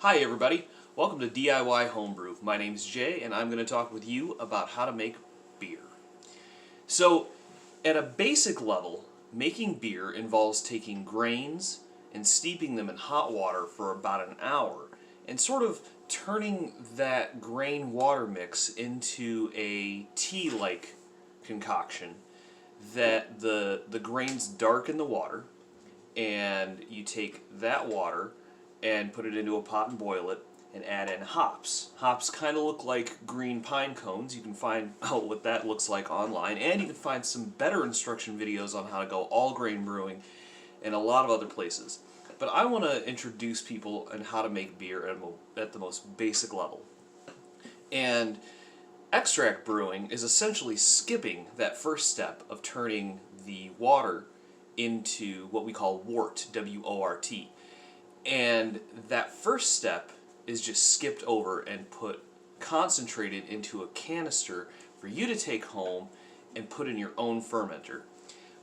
Hi everybody, welcome to DIY Homebrew. My name's Jay and I'm going to talk with you about how to make beer. So, at a basic level, making beer involves taking grains and steeping them in hot water for about an hour and sort of turning that grain water mix into a tea-like concoction that the grains darken the water, and you take that water and put it into a pot and boil it and add in hops. Hops kind of look like green pine cones. You can find out what that looks like online, and you can find some better instruction videos on how to go all grain brewing in a lot of other places. But I want to introduce people on how to make beer at the most basic level. And extract brewing is essentially skipping that first step of turning the water into what we call wort, W-O-R-T. And that first step is just skipped over and put concentrated into a canister for you to take home and put in your own fermenter.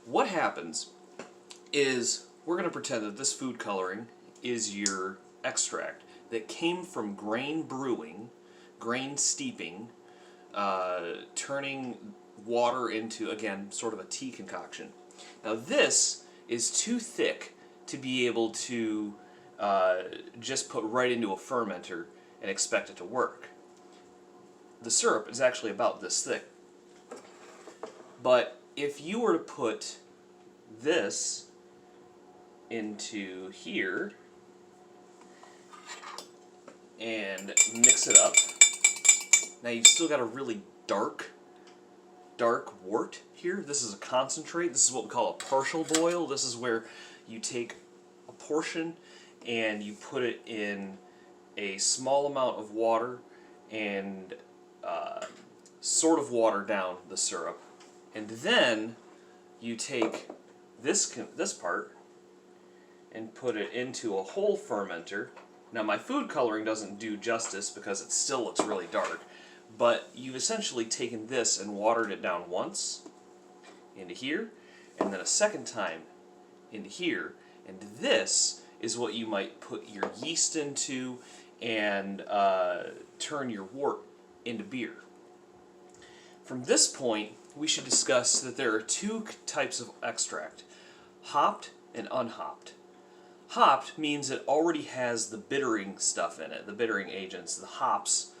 What happens is we're going to pretend that this food coloring is your extract that came from grain brewing, grain steeping, turning water into, again, sort of a tea concoction. Now this is too thick to be able to just put right into a fermenter and expect it to work. The syrup is actually about this thick. But if you were to put this into here and mix it up, now you've still got a really dark wort here. This is a concentrate. This is what we call a partial boil. This is where you take a portion and you put it in a small amount of water and sort of water down the syrup. And then you take this part and put it into a whole fermenter. Now my food coloring doesn't do justice because it still looks really dark, but you've essentially taken this and watered it down once into here, and then a second time into here, and this is what you might put your yeast into and turn your wort into beer. From this point, we should discuss that there are two types of extract, hopped and unhopped. Hopped means it already has the bittering stuff in it, the bittering agents. The hops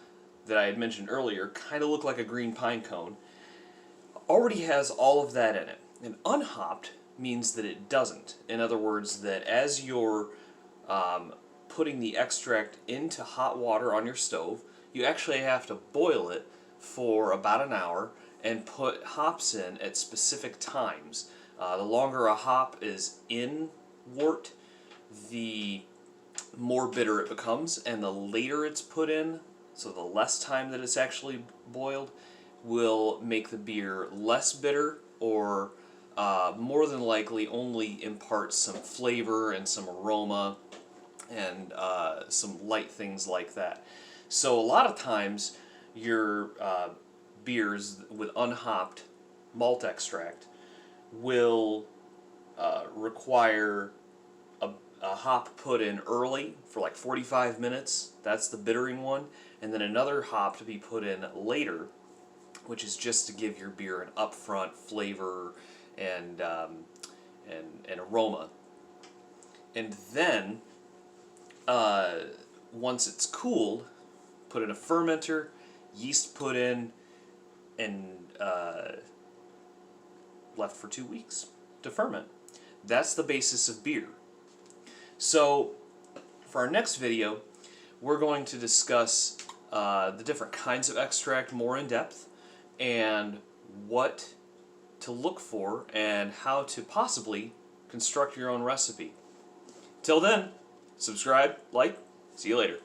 that I had mentioned earlier kind of look like a green pine cone. Already has all of that in it. And unhopped means that it doesn't. In other words, that as you're putting the extract into hot water on your stove, you actually have to boil it for about an hour and put hops in at specific times. The longer a hop is in wort, the more bitter it becomes, and the later it's put in, so the less time that it's actually boiled, will make the beer less bitter, or more than likely only impart some flavor and some aroma and some light things like that. So a lot of times your beers with unhopped malt extract will require a hop put in early for like 45 minutes. That's the bittering one. And then another hop to be put in later, which is just to give your beer an upfront flavor and aroma. And then once it's cooled, put in a fermenter, yeast put in, and left for 2 weeks to ferment. That's the basis of beer. So for our next video, we're going to discuss the different kinds of extract more in depth, and what to look for and how to possibly construct your own recipe. Till then, subscribe, like, see you later.